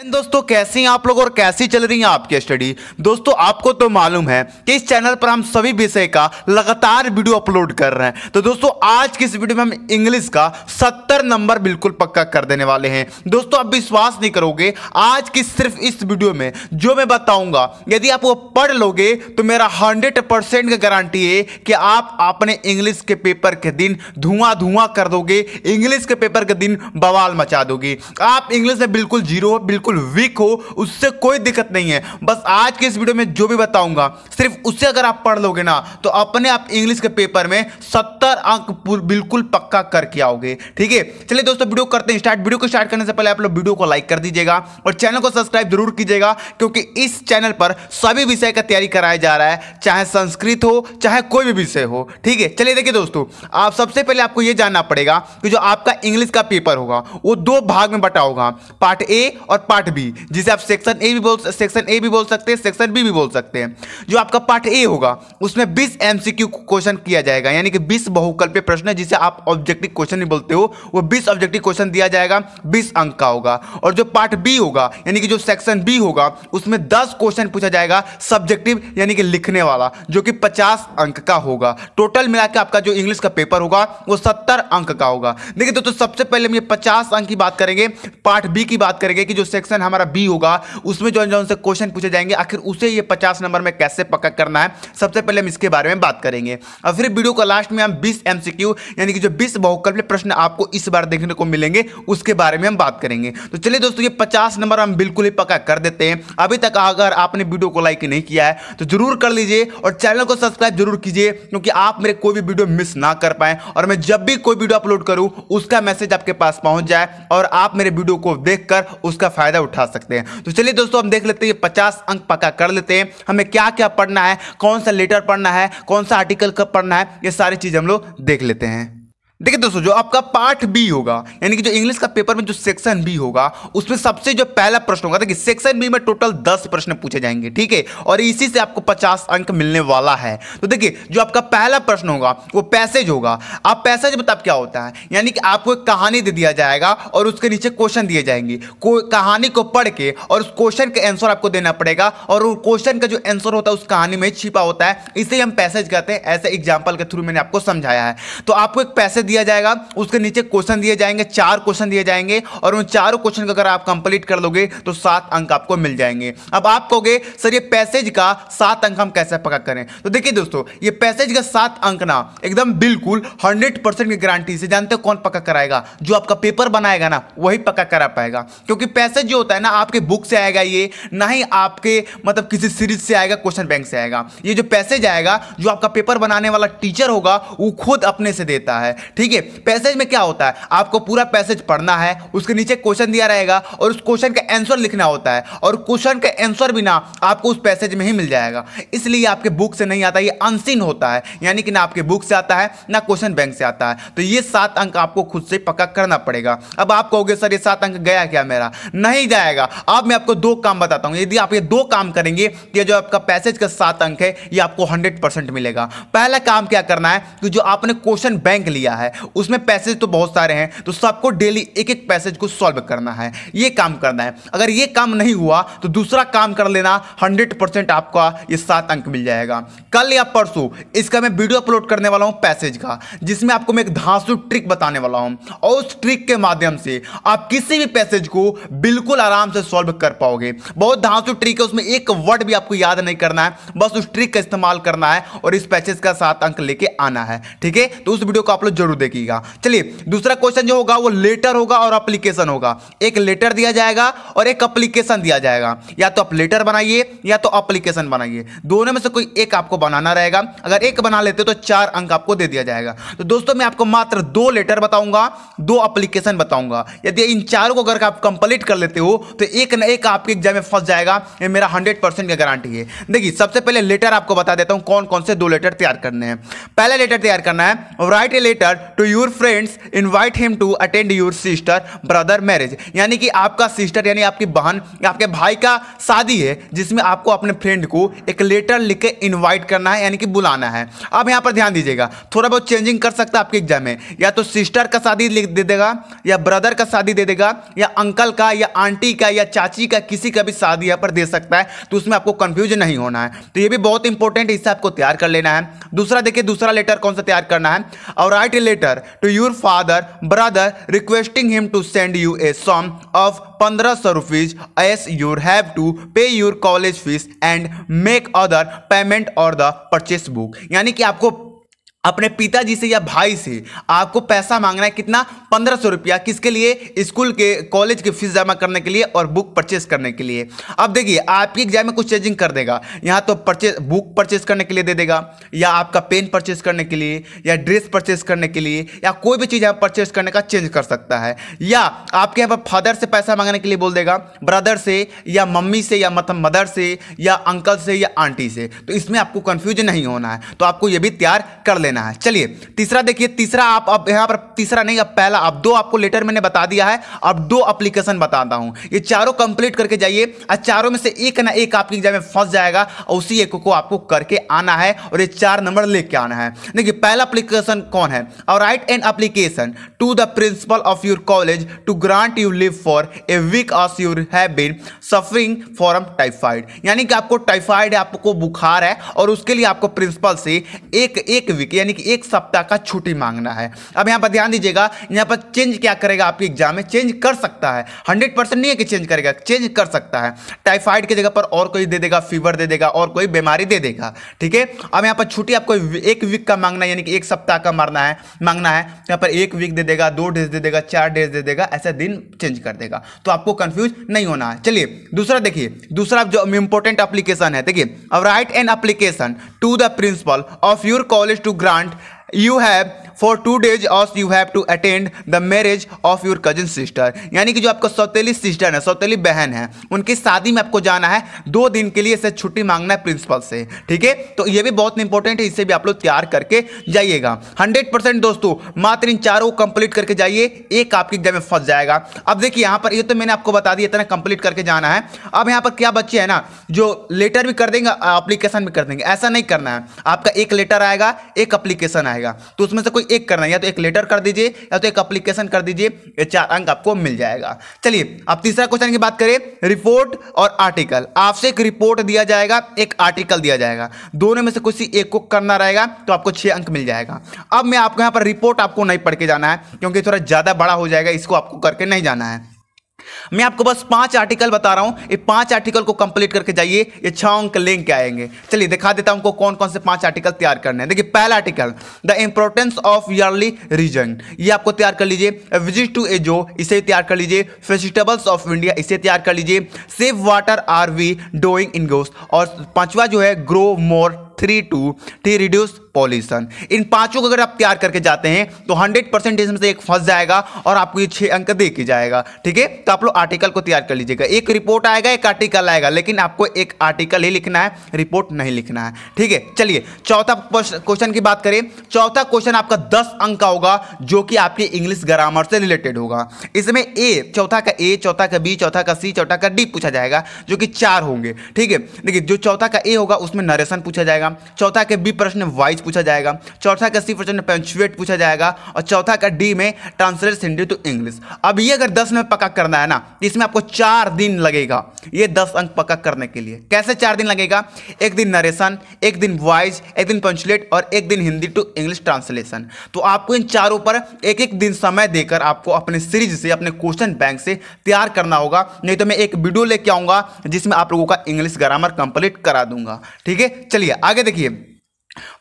दोस्तों कैसे हैं आप लोग और कैसी चल रही है आपकी स्टडी। दोस्तों आपको तो मालूम है कि इस चैनल पर हम सभी विषय का लगातार वीडियो अपलोड कर रहे हैं। तो दोस्तों आज की इस वीडियो में हम इंग्लिश का 70 नंबर बिल्कुल पक्का कर देने वाले हैं। दोस्तों आप विश्वास नहीं करोगे, आज की सिर्फ इस वीडियो में जो मैं बताऊंगा यदि आप वो पढ़ लोगे तो मेरा 100% की गारंटी है कि आप अपने इंग्लिश के पेपर के दिन धुआं कर दोगे, इंग्लिश के पेपर के दिन बवाल मचा दोगे। आप इंग्लिश में बिल्कुल जीरो, बिल्कुल वीक हो, उससे कोई दिक्कत नहीं है। बस आज के इस वीडियो में जो भी बताऊंगा सिर्फ उससे अगर आप पढ़ लोगे ना तो अपने आप इंग्लिश के पेपर में 70 अंक बिल्कुल पक्का करके आओगे। ठीक है, चलिए दोस्तों वीडियो करते हैं स्टार्ट। वीडियो को स्टार्ट करने से पहले आप लोग वीडियो को लाइक कर दीजिएगा और चैनल को सब्सक्राइब जरूर कीजिएगा, क्योंकि इस चैनल पर सभी विषय का तैयारी कराया जा रहा है, चाहे संस्कृत हो चाहे कोई भी विषय हो। ठीक है, चलिए देखिए दोस्तों, आप सबसे पहले आपको यह जानना पड़ेगा कि जो आपका इंग्लिश का पेपर होगा वो दो भाग में बटा होगा, पार्ट ए और पार्ट बी, जिसे आप सेक्शन ए भी बोल सकते हैं, सेक्शन बी भी बोल सकते हैं। जो आपका पार्ट ए होगा उसमें 20 एमसीक्यू क्वेश्चन किया जाएगा, यानी कि 20 बहुकल्पीय प्रश्न, जिसे आप ऑब्जेक्टिव क्वेश्चन नहीं बोलते हो, वो 20 ऑब्जेक्टिव क्वेश्चन दिया जाएगा, 20 अंक का होगा। और जो पार्ट बी होगा यानी कि जो सेक्शन बी होगा उसमें 10 क्वेश्चन पूछा जाएगा सब्जेक्टिव, यानी कि लिखने वाला, जो कि 50 अंक का होगा। टोटल मिला के आपका जो इंग्लिश का पेपर होगा वो 70 अंक का होगा। देखिए दोस्तों, सबसे पहले हम ये 50 अंक की बात करेंगे, पार्ट बी की बात करेंगे कि जो सेक्शन हमारा बी होगा उसमें जो से क्वेश्चन पूछे जाएंगे, आखिर उसे ये 50 नंबर में कैसे पक्का करना है, सबसे पहले हम इसके बारे में बात करेंगे। और फिर वीडियो को लास्ट में हम 20 एमसीक्यू यानी कि जो 20 बहुकल्पीय प्रश्न आपको इस बार देखने को मिलेंगे उसके बारे में हम बात करेंगे। तो चलिए दोस्तों, ये 50 नंबर हम बिल्कुल ही पक्का कर देते हैं। अभी तक अगर आपने वीडियो को लाइक नहीं किया है तो जरूर कर लीजिए और चैनल को सब्सक्राइब जरूर कीजिए, क्योंकि आप मेरे कोई भी वीडियो मिस ना कर पाए और मैं जब भी कोई वीडियो अपलोड करूं उसका मैसेज आपके पास पहुंच जाए और आप मेरे वीडियो को देखकर उसका फायदा उठा सकते हैं। तो चलिए दोस्तों, हम देख लेते हैं 50 अंक पक्का कर लेते हैं। हमें क्या क्या पढ़ना है, कौन सा लेटर पढ़ना है, कौन सा आर्टिकल कब पढ़ना है, ये सारी चीज हम लोग देख लेते हैं। देखिए दोस्तों, जो आपका पार्ट बी होगा यानी कि जो इंग्लिश का पेपर में जो सेक्शन बी होगा उसमें सबसे जो पहला प्रश्न होगा, देखिए सेक्शन बी में टोटल 10 प्रश्न पूछे जाएंगे। ठीक है, और इसी से आपको 50 अंक मिलने वाला है। तो देखिए, जो आपका पहला प्रश्न होगा वो पैसेज होगा। आप पैसेज मतलब क्या होता है, यानी कि आपको एक कहानी दे दिया जाएगा और उसके नीचे क्वेश्चन दिए जाएंगे। कहानी को पढ़ के और उस क्वेश्चन का आंसर आपको देना पड़ेगा, और उस क्वेश्चन का जो आंसर होता है उस कहानी में छिपा होता है, इसे हम पैसेज कहते हैं। ऐसे एग्जाम्पल के थ्रू मैंने आपको समझाया है। तो आपको एक पैसेज दिया जाएगा, उसके नीचे क्वेश्चन दिए जाएंगे, 4 क्वेश्चन दिए जाएंगे, और उन चारों क्वेश्चन को अगर आप कंप्लीट कर लोगे तो 7 अंक आपको मिल जाएंगे। अब आप कहोगे सर ये पैसेज का 7 अंक हम कैसे पक्का करें। तो देखिए दोस्तों, ये पैसेज का 7 अंक ना एकदम बिल्कुल 100% की गारंटी से, जानते हो कौन पक्का कराएगा? जो आपका पेपर बनाएगा ना वही पक्का करा पाएगा, क्योंकि पैसेज जो होता है ना आपके बुक से आएगा, ये ना ही आपके मतलब किसी सीरीज से आएगा, क्वेश्चन बैंक से आएगा। ये जो पैसेज आएगा जो आपका पेपर बनाने वाला टीचर होगा वो खुद अपने से देता है। ठीक है, पैसेज में क्या होता है, आपको पूरा पैसेज पढ़ना है, उसके नीचे क्वेश्चन दिया रहेगा और उस क्वेश्चन का आंसर लिखना होता है, और क्वेश्चन का आंसर भी ना आपको उस पैसेज में ही मिल जाएगा। इसलिए आपके बुक से नहीं आता, ये अनसीन होता है, यानी कि ना आपके बुक से आता है ना क्वेश्चन बैंक से आता है। तो ये 7 अंक आपको खुद से पक्का करना पड़ेगा। अब आप कहोगे सर ये 7 अंक गया क्या मेरा? नहीं जाएगा। अब मैं आपको 2 काम बताता हूं, यदि आप ये 2 काम करेंगे तो जो आपका पैसेज का 7 अंक है ये आपको 100% मिलेगा। पहला काम क्या करना है कि जो आपने क्वेश्चन बैंक लिया है उसमें पैसेज तो बहुत सारे हैं, तो सबको डेली एक एक पैसेज को सॉल्व करना है, ये काम करना है। अगर ये काम नहीं हुआ तो दूसरा काम कर लेना, 100% आपका ये 7 अंक मिल जाएगा। कल या परसों इसका मैं वीडियो अपलोड करने वाला हूं पैसेज का, जिसमें आपको मैं एक धांसू ट्रिक बताने वाला हूं, और उस ट्रिक के माध्यम से आप किसी भी पैसेज को बिल्कुल आराम से सॉल्व कर पाओगे। बहुत धांसू ट्रिक है, उसमें एक वर्ड भी आपको याद नहीं करना है, बस उस ट्रिक का इस्तेमाल करना है और इस पैसेज का 7 अंक लेके आना है। ठीक है, तो उस वीडियो को आप लोग जरूर देखिएगा। चलिए, दूसरा क्वेश्चन जो होगा वो लेटर होगा और एप्लीकेशन होगा। एक लेटर दिया जाएगा और एक एप्लीकेशन दिया जाएगा, या तो आप लेटर बनाइए या तो एप्लीकेशन बनाइए, दोनों में से कोई एक आपको बनाना रहेगा। अगर एक बना लेते तो 4 अंक आपको दे दिया जाएगा। तो दोस्तों मैं आपको मात्र 2 लेटर बताऊंगा, 2 एप्लीकेशन बताऊंगा। यदि इन चारों को अगर आप कंप्लीट कर लेते हो तो एक ना एक आपके एग्जाम में फंस जाएगा, ये मेरा 100% की गारंटी है। देखिए, सबसे पहले लेटर आपको बता देता हूं कौन कौन से 2 लेटर तैयार करने हैं। पहला लेटर तैयार करना है, write a letter to your friends invite him to attend your sister brother marriage, यानी कि आपका सिस्टर यानी आपकी बहन या आपके भाई का शादी है जिसमें आपको अपने फ्रेंड को एक लेटर लिख के इन्वाइट करना है यानी कि बुलाना है। अब यहाँ पर ध्यान दीजिएगा, थोड़ा बहुत चेंजिंग कर सकता है आपके एग्जाम में, या तो सिस्टर का शादी लिख दे देगा या ब्रदर का शादी दे देगा या अंकल का या आंटी का या चाची का, किसी का भी शादी यहाँ पर दे सकता है, तो उसमें आपको कंफ्यूज नहीं होना है। तो ये भी बहुत इंपॉर्टेंट है, इससे आपको तैयार कर लेना है। दूसरा देखिए, दूसरा लेटर कौन सा तैयार करना है, और write a letter to your father brother requesting him to send you a sum of 1500 rupees as you have to pay your college fees and make other payment और द परचेस बुक, यानी कि आपको अपने पिताजी से या भाई से आपको पैसा मांगना है, कितना, 1500 रुपया, किसके लिए, स्कूल के कॉलेज की फीस जमा करने के लिए और बुक परचेस करने के लिए। अब देखिए आपके एग्जाम में कुछ चेंजिंग कर देगा, यहाँ तो बुक परचेस करने के लिए दे देगा, या आपका पेन परचेस करने के लिए, या ड्रेस परचेस करने के लिए, या कोई भी चीज़ यहाँ परचेस करने का चेंज कर सकता है, या आपके यहाँ पर फादर से पैसा मांगने के लिए बोल देगा, ब्रदर से या मम्मी से या मतलब मदर से या अंकल से या आंटी से। तो इसमें आपको कंफ्यूजन नहीं होना है, तो आपको ये भी तैयार कर लेना है। चलिए तीसरा देखिए, तीसरा आप अब यहां पर तीसरा नहीं, अब पहला, अब दो आपको लेटर मैंने बता दिया है, अब दो एप्लीकेशन बताता हूं, ये चारों कंप्लीट करके जाइए, और चारों में से एक ना एक आपके एग्जाम में फंस जाएगा और उसी एक को आपको करके आना है और ये 4 नंबर लेके आना है। देखिए पहला एप्लीकेशन कौन है, और write an application to the principal of your college to grant you leave for a week as you have been suffering from typhoid, यानी कि आपको टाइफाइड है, आपको बुखार है और उसके लिए आपको प्रिंसिपल से एक वीक यानी कि एक सप्ताह का छुट्टी मांगना है। अब यहाँ पर ध्यान दीजिएगा, यहाँ पर चेंज क्या करेगा आपके एग्जाम में, चेंज कर सकता है, 100% नहीं है कि चेंज करेगा, चेंज कर सकता है। टाइफाइड की जगह पर और कोई दे देगा, फीवर दे देगा और कोई बीमारी दे देगा, ठीक है। अब यहाँ पर छुट्टी आपको एक वीक का मांगना है, यानी कि एक सप्ताह का मांगना है। यहाँ पर 1 वीक दे देगा, 2 डेज दे देगा, 4 डेज दे देगा, ऐसा दिन चेंज कर देगा, तो आपको कंफ्यूज नहीं होना है। चलिए दूसरा देखिए, दूसरा जो इंपॉर्टेंट एप्लीकेशन है, देखिए अब write an application to the principal of your college to grant you have for 2 days or you have to attend the marriage of your cousin sister, यानी कि जो आपका सौतेली सिस्टर है, सौतेली बहन है, उनकी शादी में आपको जाना है, 2 दिन के लिए इसे छुट्टी मांगना है प्रिंसिपल से, ठीक है। तो ये भी बहुत इंपॉर्टेंट है, इसे भी आप लोग तैयार करके जाइएगा। 100% दोस्तों मात्र इन चारों को कंप्लीट करके जाइए, एक आपके एग्जाम में फंस जाएगा। अब देखिए यहाँ पर ये तो मैंने आपको बता दिया, इतना कंप्लीट करके जाना है। अब यहाँ पर क्या बच्चे है ना, जो लेटर भी कर देंगे एप्लीकेशन भी कर देंगे, ऐसा नहीं करना है। आपका एक लेटर आएगा, एक एप्लीकेशन आएगा, तो उसमें से कोई एक करना है, या तो एक लेटर कर दीजिए या तो एक एप्लीकेशन कर दीजिए, ये 4 अंक आपको मिल जाएगा। चलिए अब तीसरा क्वेश्चन की बात करें, रिपोर्ट और आर्टिकल। आपसे एक रिपोर्ट दिया जाएगा, एक आर्टिकल दिया जाएगा, दोनों में से किसी एक को करना रहेगा, तो आपको 6 अंक मिल जाएगा। अब मैं आपको यहाँ पर रिपोर्ट आपको नहीं पढ़ के जाना है, क्योंकि थोड़ा ज्यादा बड़ा हो जाएगा, इसको आपको करके नहीं जाना है। मैं आपको बस 5 आर्टिकल बता रहा हूं, ये 5 आर्टिकल को कंप्लीट करके जाइए, ये 6 अंक लेके आएंगे। चलिए दिखा देता हूं कौन कौन से 5 आर्टिकल तैयार करने हैं। देखिए पहला article, the importance of early rising, ये आपको तैयार कर लीजिए। विजिट टू ए जो, इसे तैयार कर लीजिए। वेजिटेबल्स ऑफ इंडिया, इसे तैयार कर लीजिए। Save water are we doing in ghost, और 5वां जो है grow more 3 to reduce pollution. इन 5 को अगर आप तैयार करके जाते हैं तो 100% इसमें से एक फंस जाएगा और आपको ये 6 अंक दे के जाएगा, ठीक है। तो आप लोग आर्टिकल को तैयार कर लीजिएगा, एक रिपोर्ट आएगा, एक आर्टिकल आएगा, लेकिन आपको एक आर्टिकल ही लिखना है, रिपोर्ट नहीं लिखना है, ठीक है। चलिए चौथा क्वेश्चन की बात करें, चौथा क्वेश्चन आपका 10 अंक का होगा, जो कि आपके इंग्लिश ग्रामर से रिलेटेड होगा। इसमें चौथा का ए, चौथा का बी, चौथा का सी, चौथा का डी पूछा जाएगा, जो कि 4 होंगे, ठीक है। देखिए जो चौथा का ए होगा उसमें नरेशन पूछा जाएगा, चौथा के बी प्रश्न वाइज पूछा जाएगा, चौथा का सी प्रश्न पंक्चुएट पूछा जाएगा, और चौथा का डी में ट्रांसलेट हिंदी टू इंग्लिश। अब ये अगर 10 में पक्का करना है ना, इसमें आपको 4 दिन लगेगा ये 10 अंक पक्का करने के लिए। कैसे 4 दिन लगेगा, एक दिन नरेशन, एक दिन वॉइस, एक दिन पंक्चुएट और एक दिन हिंदी टू इंग्लिश ट्रांसलेशन। तो आपको इन चारों पर एक एक दिन समय देकर आपको अपने सीरीज से, अपने क्वेश्चन बैंक से तैयार करना होगा, नहीं तो मैं एक वीडियो लेके आऊंगा जिसमें आप लोगों का इंग्लिश ग्रामर कंप्लीट करा दूंगा, ठीक है। चलिए आगे देखिए,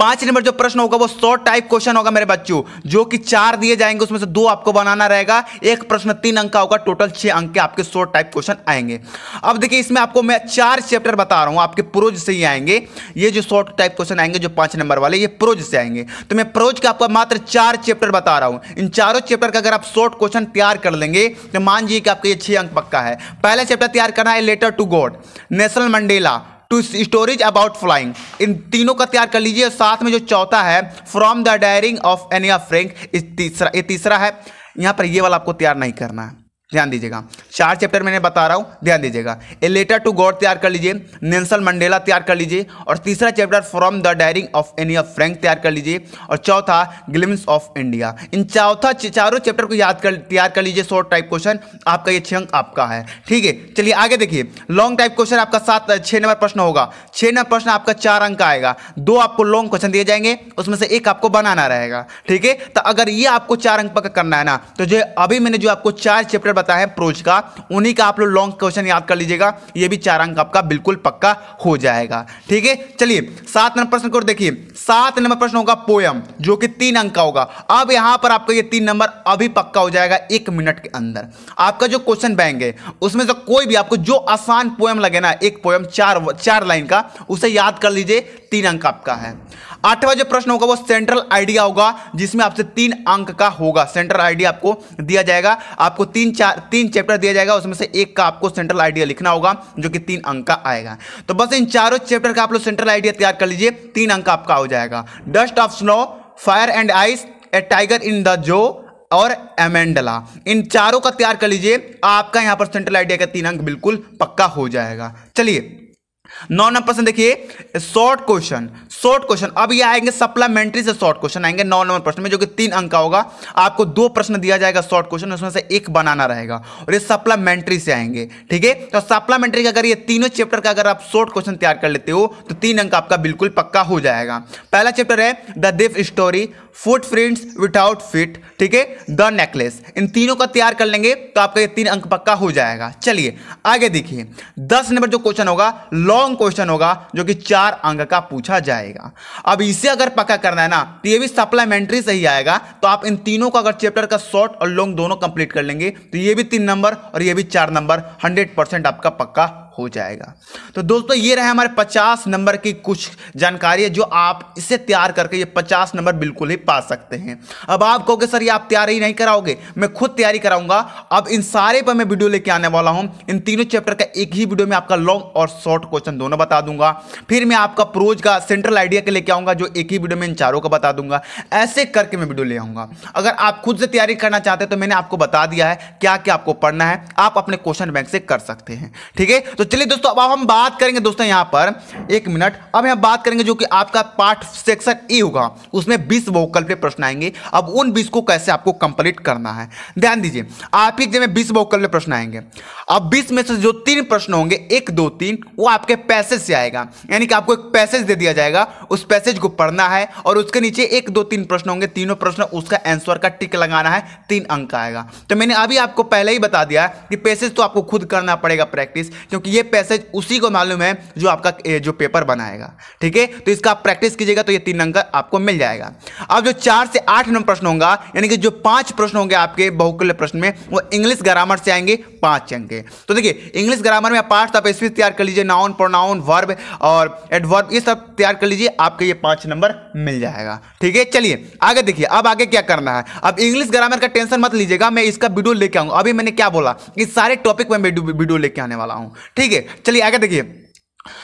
5 नंबर जो प्रश्न होगा वो शॉर्ट टाइप क्वेश्चन होगा मेरे बच्चों, जो कि 4 दिए जाएंगे, उसमें से 2 आपको बनाना रहेगा। एक प्रश्न 3 अंक का होगा, टोटल 6 अंक के आपके शॉर्ट टाइप क्वेश्चन आएंगे। अब देखिए इसमें आपको मैं 4 चैप्टर बता रहा हूं, आपके प्रोज से ही आएंगे। ये जो शॉर्ट टाइप क्वेश्चन आएंगे जो 5 नंबर वाले, ये प्रोज से आएंगे। तो मैं प्रोज के आपको मात्र 4 चैप्टर बता रहा हूं। इन चारों चैप्टर का अगर आप शॉर्ट क्वेश्चन तैयार कर लेंगे तो मान लीजिए कि आपका ये 6 अंक पक्का है। पहला चैप्टर तैयार करना है, letter to God, Nelson Mandela two stories about flying, इन तीनों का तैयार कर लीजिए। साथ में जो चौथा है from the diary of anyway Frank, ये तीसरा है। यहां पर ये वाला आपको तैयार नहीं करना है, ध्यान दीजिएगा। 4 चैप्टर मैंने बता रहा हूं, ध्यान दीजिएगा। ए लेटर टू गॉड तैयार कर लीजिए, नेल्सन मंडेला तैयार कर लीजिए, और तीसरा chapter from the diary of anyway Frank तैयार कर लीजिए, और चौथा ग्लिम्स ऑफ इंडिया। इन चारों चैप्टर को तैयार कर लीजिए। शॉर्ट टाइप क्वेश्चन आपका ये 6 अंक आपका है, ठीक है। चलिए आगे देखिए, लॉन्ग टाइप क्वेश्चन आपका 6 नंबर प्रश्न होगा। 6 नंबर प्रश्न आपका 4 अंक का आएगा। 2 आपको लॉन्ग क्वेश्चन दिए जाएंगे, उसमें से 1 आपको बनाना रहेगा, ठीक है। तो अगर ये आपको 4 अंक का करना है ना, तो जो अभी मैंने जो आपको 4 चैप्टर बताया है प्रोज का, उन्हीं का आप लोग लॉन्ग क्वेश्चन याद कर लीजिएगा। ये भी 4 अंक आपका बिल्कुल पक्का हो जाएगा, ठीक है। चलिए 7 नंबर प्रश्न को देखिए। 7 नंबर प्रश्न होगा पोयम, जो कि 3 अंक का होगा। अब यहां पर आपका ये 3 नंबर अभी पक्का हो जाएगा 1 मिनट के अंदर। आपका जो क्वेश्चन बैंक है उसमें से कोई भी आपको जो आसान पोयम लगे ना, एक पोयम 4 लाइन का, उसे याद कर लीजिए, 3 अंक आपका है। 8वां जो प्रश्न होगा वो सेंट्रल आइडिया होगा, जिसमें आपसे 3 अंक का होगा। सेंट्रल आइडिया आपको दिया जाएगा, आपको 3 चैप्टर दिया जाएगा, उसमें से 1 का आपको सेंट्रल आइडिया लिखना होगा, जो कि 3 अंक का आएगा। तो बस इन चारों चैप्टर का आप लोग सेंट्रल आइडिया तैयार कर लीजिए, 3 अंक आपका हो जाएगा। Dust of snow, fire and ice, A tiger in the जो और एमेंडला, इन चारों का तैयार कर लीजिए। आपका यहां पर सेंट्रल आइडिया का 3 अंक बिल्कुल पक्का हो जाएगा। चलिए 9 नंबर प्रश्न देखिए, शॉर्ट क्वेश्चन। अब ये आएंगे सप्लीमेंट्री से शॉर्ट क्वेश्चन आएंगे 9 नंबर प्रश्न में, जो कि 3 अंक का होगा। आपको 2 प्रश्न दिया जाएगा शॉर्ट क्वेश्चन, उसमें से 1 बनाना रहेगा, और ये सप्लीमेंट्री से आएंगे, ठीक है। तो सप्लीमेंट्री का अगर ये तीनों चैप्टर का अगर आप शॉर्ट क्वेश्चन तैयार कर लेते हो तो 3 अंक आपका बिल्कुल पक्का हो जाएगा। पहला चैप्टर है the thief story, footprints without feet, ठीक है, द नेकलेस। इन तीनों का तैयार कर लेंगे तो आपका ये 3 अंक पक्का हो जाएगा। चलिए आगे देखिए, 10 नंबर जो क्वेश्चन होगा लॉन्ग क्वेश्चन होगा, जो कि 4 अंक का पूछा जाएगा। अब इसे अगर पक्का करना है ना, तो ये भी सप्लीमेंट्री से ही आएगा। तो आप इन तीनों का अगर चैप्टर का शॉर्ट और लॉन्ग दोनों कंप्लीट कर लेंगे तो ये भी 3 नंबर और ये भी 4 नंबर 100% आपका पक्का हो जाएगा। तो दोस्तों ये रहे हमारे 50 नंबर की कुछ जानकारी है, जो आप इसे तैयार करके ये 50 नंबर बिल्कुल ही पा सकते हैं। अब आप कहोगे सर ये आप तैयारी नहीं कराओगे, मैं खुद तैयारी कराऊंगा। अब इन सारे पर मैं वीडियो लेके आने वाला हूं। इन तीनों चैप्टर का एक ही वीडियो में आपका लॉन्ग और शॉर्ट क्वेश्चन दोनों बता दूंगा। फिर मैं आपका प्रोज का सेंट्रल आइडिया के लेके आऊंगा, जो एक ही वीडियो में इन चारों का बता दूंगा। ऐसे करके मैं वीडियो ले आऊंगा। अगर आप खुद से तैयारी करना चाहते हैं तो मैंने आपको बता दिया है क्या क्या आपको पढ़ना है, आप अपने क्वेश्चन बैंक से कर सकते हैं, ठीक है। तो चलिए दोस्तों अब हम बात करेंगे दोस्तों यहां पर 1 मिनट, अब हम बात करेंगे जो कि आपका पार्ट सेक्शन ए होगा, उसमें 20 वोकल पे प्रश्न आएंगे। अब उन 20 को कैसे आपको कंप्लीट करना है, ध्यान दीजिए। आप ही में 20 वोकल पे प्रश्न आएंगे। अब 20 में से जो 3 प्रश्न होंगे 1, 2, 3, वो आपके पैसेज से आएगा, यानी कि आपको एक पैसेज दे दिया जाएगा, उस पैसेज को पढ़ना है और उसके नीचे 1, 2, 3 प्रश्न होंगे। तीनों प्रश्न उसका आंसर का टिक लगाना है, 3 अंक आएगा। तो मैंने अभी आपको पहले ही बता दिया कि पैसेज तो आपको खुद करना पड़ेगा प्रैक्टिस, क्योंकि ये पैसेज उसी को मालूम है जो आपका जो पेपर बनाएगा, ठीक है। तो इसका आप प्रैक्टिस कीजिएगा तो ये 3 अंक आपको मिल जाएगा। अब जो 4 से 8 नंबर प्रश्न होगा, यानी कि जो 5 प्रश्न होंगे आपके बहुकुल्य प्रश्न में, वो इंग्लिश ग्रामर से आएंगे 5 अंक के। तो देखिए इंग्लिश ग्रामर में पार्ट आप स्पीच तैयार कर लीजिए, नाउन, प्रोनाउन, वर्ब और एडवर्ब, ये सब तैयार कर लीजिए, आपके ये 5 नंबर मिल जाएगा, ठीक है। चलिए आगे देखिए, अब आगे क्या करना है। अब इंग्लिश ग्रामर का टेंशन मत लीजिएगा, मैं इसका वीडियो लेके आऊंगा। अभी मैंने क्या बोला, इस सारे टॉपिक में वीडियो लेके आने वाला हूं, ठीक है। चलिए आगे देखिए,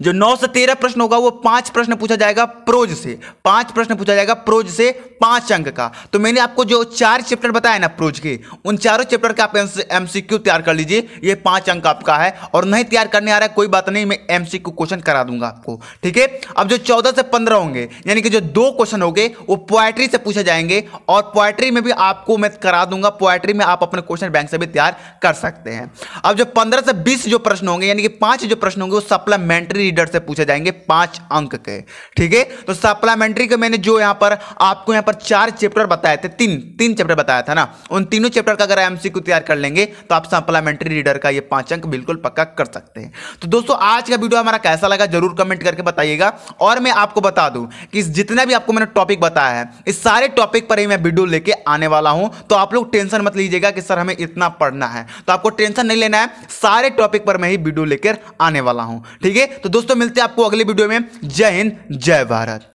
जो 9 से 13 प्रश्न होगा वो 5 प्रश्न पूछा जाएगा प्रोज से, 5 प्रश्न पूछा जाएगा प्रोज से 5 अंक का। तो मैंने आपको जो 4 चैप्टर बताया ना प्रोज के, उन चारों चैप्टर का आप एमसीक्यू तैयार कर लीजिए, ये 5 अंक आपका है। और नहीं तैयार करने आ रहा है कोई बात नहीं, मैं एमसीक्यू क्वेश्चन करा दूंगा आपको, ठीक है। अब जो 14 से 15 होंगे, यानी कि जो 2 क्वेश्चन होंगे वो पोएट्री से पूछे जाएंगे, और पोएट्री में भी आपको मैं करा दूंगा। पोएट्री में आप अपने क्वेश्चन बैंक से भी तैयार कर सकते हैं। अब जो 15 से 20 जो प्रश्न होंगे, यानी कि 5 जो प्रश्न होंगे, वो सप्लीमेंट्री रीडर से पूछे जाएंगे 5 अंक के, ठीक है। तो सप्लीमेंट्री के मैंने जो यहां पर आपको यहां पर 4 चैप्टर बताए थे, 3 चैप्टर बताया था ना, उन तीनों चैप्टर का अगर एमसीक्यू तैयार कर लेंगे तो आप सप्लीमेंट्री रीडर का ये 5 अंक बिल्कुल पक्का कर सकते हैं। तो दोस्तों आज का वीडियो हमारा कैसा लगा जरूर कमेंट करके बताइएगा। और मैं आपको बता दूं कि जितना भी आपको मैंने टॉपिक बताया है, इस सारे टॉपिक पर ही मैं वीडियो लेके आने वाला हूं। तो आप लोग टेंशन मत लीजिएगा कि सर हमें इतना पढ़ना है, तो आपको टेंशन नहीं लेना है, सारे टॉपिक पर मैं ही वीडियो लेकर आने वाला हूं, ठीक है। तो दोस्तों मिलते हैं आपको अगले वीडियो में। जय हिंद, जय भारत।